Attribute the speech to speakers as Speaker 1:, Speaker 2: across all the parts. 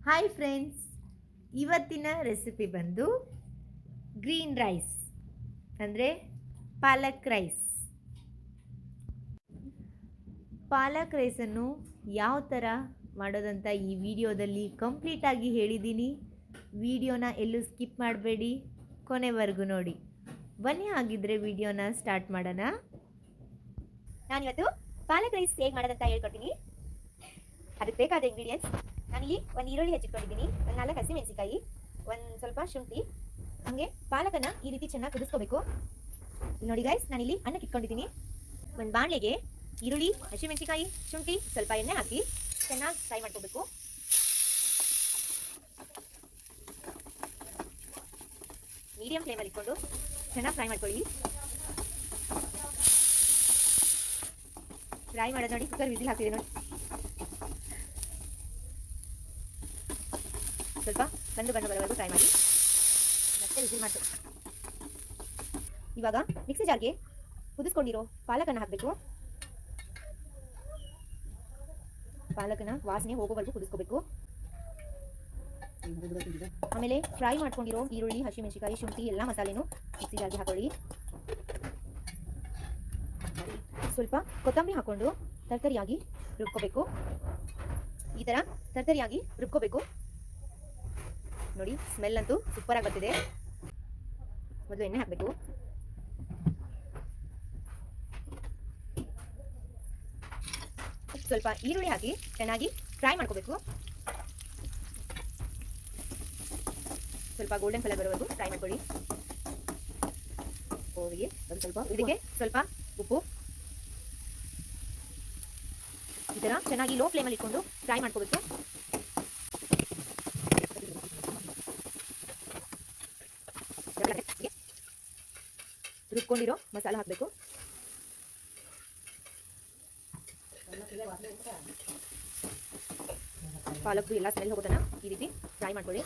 Speaker 1: Hi friends, ಇವತ್ತಿನ recipe ಬಂದು green rice ಅಂದರೆ ಪಾಲಕ್ ರೈಸ್. ಪಾಲಕ್ ರೈಸನ್ನು ಯಾವ ಥರ ಮಾಡೋದಂತ ಈ ವಿಡಿಯೋದಲ್ಲಿ ಕಂಪ್ಲೀಟಾಗಿ ಹೇಳಿದ್ದೀನಿ. ವಿಡಿಯೋನ ಎಲ್ಲೂ ಸ್ಕಿಪ್ ಮಾಡಬೇಡಿ, ಕೊನೆವರೆಗೂ ನೋಡಿ. ಬನ್ನಿ ಆಗಿದ್ದರೆ ವಿಡಿಯೋನ ಸ್ಟಾರ್ಟ್ ಮಾಡೋಣ.
Speaker 2: ನಾನಿವತ್ತು ಪಾಲಕ್ ರೈಸ್ ಹೇಗೆ ಮಾಡೋದಂತ ಹೇಳ್ಕೊಡ್ತೀನಿ. ಅದಕ್ಕೆ ಬೇಕಾದ ಇಂಗ್ರೀಡಿಯೆಂಟ್ಸ್: ನಾನಿಲ್ಲಿ ಒಂದು ಈರುಳ್ಳಿ ಹೆಚ್ಚಿಟ್ಕೊಂಡಿದ್ದೀನಿ, ಒಂದು 4 ಹಸಿಮೆಣಸಿಕಾಯಿ, ಒಂದು ಸ್ವಲ್ಪ ಶುಂಠಿ, ಹಾಗೆ ಪಾಲಕನ್ನು ಈ ರೀತಿ ಚೆನ್ನಾಗಿ ಕುದಿಸ್ಕೋಬೇಕು. ನೋಡಿ ಗೈಸ್, ನಾನಿಲ್ಲಿ ಅನ್ನಕ್ಕೆ ಇಟ್ಕೊಂಡಿದ್ದೀನಿ. ಒಂದು ಬಾಣಲೆಗೆ ಈರುಳ್ಳಿ, ಹಸಿಮೆಣಸಿಕಾಯಿ, ಶುಂಠಿ, ಸ್ವಲ್ಪ ಎಣ್ಣೆ ಹಾಕಿ ಚೆನ್ನಾಗಿ ಫ್ರೈ ಮಾಡ್ಕೋಬೇಕು. ಮೀಡಿಯಂ ಫ್ಲೇಮಲ್ಲಿ ಇಟ್ಕೊಂಡು ಚೆನ್ನಾಗಿ ಫ್ರೈ ಮಾಡ್ಕೊಳ್ಳಿ. ಫ್ರೈ ಮಾಡೋದು ನೋಡಿ, ಕುಕ್ಕರ್ ವಿಸಿಲ್ ಹಾಕ್ತಿದೆ ನೋಡಿ. ಸ್ವಲ್ಪ ಕಂದು ಬಣ್ಣ ಬರೋವರೆಗೂ ಫ್ರೈ ಮಾಡಿ ಮತ್ತೆ ವಿಸಿಲ್ ಮಾಡಿ. ಇವಾಗ ಮಿಕ್ಸಿ ಜಾರ್ಗೆ ಕುದಿಸ್ಕೊಂಡಿರೋ ಪಾಲಕನ್ನು ಹಾಕಬೇಕು. ಪಾಲಕನ ವಾಸನೆ ಹೋಗೋವರೆಗೂ ಕುದಿಸ್ಕೋಬೇಕು. ಆಮೇಲೆ ಫ್ರೈ ಮಾಡ್ಕೊಂಡಿರೋ ಈರುಳ್ಳಿ, ಹಸಿಮೆಣಸಿಕಾಯಿ, ಶುಂಠಿ ಎಲ್ಲ ಮಸಾಲೆನೂ ಮಿಕ್ಸಿ ಜಾರ್ಗೆ ಹಾಕೊಳ್ಳಿ. ಸ್ವಲ್ಪ ಕೊತ್ತಂಬರಿ ಹಾಕೊಂಡು ತರ್ತರಿಯಾಗಿ ರುಬ್ಕೋಬೇಕು. ಈ ಥರ ತರ್ತರಿಯಾಗಿ ರುಬ್ಕೋಬೇಕು. ನೋಡಿ, ಸ್ಮೆಲ್ ಅಂತೂ ಸೂಪರ್ ಆಗಿ ಬರ್ತಿದೆ. ಮೊದಲು ಎಣ್ಣೆ ಹಾಕಬೇಕು. ಸ್ವಲ್ಪ ಈರುಳ್ಳಿ ಹಾಕಿ ಚೆನ್ನಾಗಿ ಫ್ರೈ ಮಾಡ್ಕೋಬೇಕು. ಸ್ವಲ್ಪ ಗೋಲ್ಡನ್ ಕಲರ್ ಬರೋವರೆಗೂ ಫ್ರೈ ಮಾಡ್ಕೊಳ್ಳಿ. ಇದಕ್ಕೆ ಸ್ವಲ್ಪ ಉಪ್ಪು. ಈ ಥರ ಚೆನ್ನಾಗಿ ಲೋ ಫ್ಲೇಮಲ್ಲಿ ಇಟ್ಕೊಂಡು ಫ್ರೈ ಮಾಡ್ಕೋಬೇಕು. ರುಬ್ಕೊಂಡಿರೋ ಮಸಾಲ ಹಾಕಬೇಕು. ಪಾಲಕ್ದು ಎಲ್ಲ ಸ್ಮೆಲ್ ಹೋಗೋತನ ಈ ರೀತಿ ಫ್ರೈ ಮಾಡ್ಕೊಳ್ಳಿ. ಈ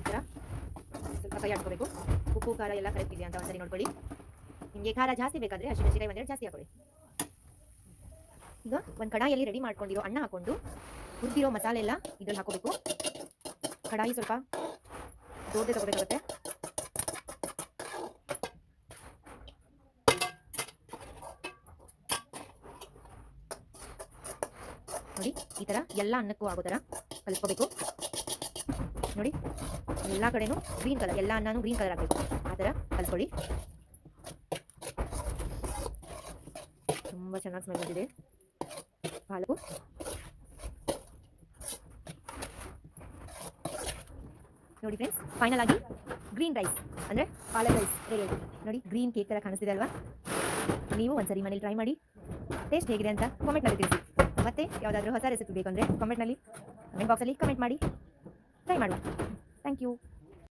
Speaker 2: ಥರ ಸ್ವಲ್ಪ ಕೈ ಆಡ್ಕೋಬೇಕು. ಉಪ್ಪು ಖಾರ ಎಲ್ಲ ಕರೆಕ್ಟ್ ಇದೆಯಾ ಅಂತ ಒಂದ್ಸರಿ ನೋಡ್ಕೊಳ್ಳಿ. ನಿಮಗೆ ಖಾರ ಜಾಸ್ತಿ ಬೇಕಾದರೆ ಹಸಿಮೆಣಸಿಕಾಯಿ ಒಂದೆರಡು ಜಾಸ್ತಿ ಹಾಕೊಳ್ಳಿ. ಈಗ ಒಂದು ಕಡಾಯಿಯಲ್ಲಿ ರೆಡಿ ಮಾಡ್ಕೊಂಡಿರೋ ಅನ್ನ ಹಾಕೊಂಡು ಹುರಿದಿರೋ ಮಸಾಲೆ ಎಲ್ಲ ಇದ್ರಲ್ಲಿ ಹಾಕೋಬೇಕು. ಕಡಾಯಿ ಸ್ವಲ್ಪ ದೊಡ್ಡದೇ ತಗೋಬೇಕಾಗುತ್ತೆ. ನೋಡಿ, ಈ ಥರ ಎಲ್ಲ ಅನ್ನಕ್ಕೂ ಆಗೋ ಥರ ಕಲಿಸ್ಕೋಬೇಕು. ನೋಡಿ, ಎಲ್ಲ ಕಡೆನೂ ಗ್ರೀನ್ ಕಲರ್, ಎಲ್ಲ ಅನ್ನನೂ ಗ್ರೀನ್ ಕಲರ್ ಆಗಬೇಕು. ಆ ಥರ ಕಲಿಸ್ಕೊಳ್ಳಿ. ತುಂಬ ಚೆನ್ನಾಗಿ ಸ್ಮೆಲ್ ಬಂದಿದೆ ಪಾಲಕು. ನೋಡಿ ಫ್ರೆಂಡ್ಸ್, ಫೈನಲ್ ಆಗಿ ಗ್ರೀನ್ ರೈಸ್ ಅಂದರೆ ಪಾಲಕ್ ರೈಸ್ ರೆಡಿ ಆಯಿತು. ನೋಡಿ, ಗ್ರೀನ್ ಕೇಕ್ ಥರ ಕಾಣಿಸ್ತಿದೆ ಅಲ್ವಾ? ನೀವು ಒಂದ್ಸರಿ ಮನೇಲಿ ಟ್ರೈ ಮಾಡಿ, ಟೇಸ್ಟ್ ಹೇಗಿದೆ ಅಂತ ಕಾಮೆಂಟ್ನಲ್ಲಿ ತಿಳಿಸಿ. ಮತ್ತೆ ಯಾವುದಾದ್ರೂ ಹೊಸ ರೆಸಿಪಿ ಬೇಕಂದರೆ ಕಾಮೆಂಟ್ ಬಾಕ್ಸಲ್ಲಿ ಕಮೆಂಟ್ ಮಾಡಿ ಟ್ರೈ ಮಾಡುವ. Thank you.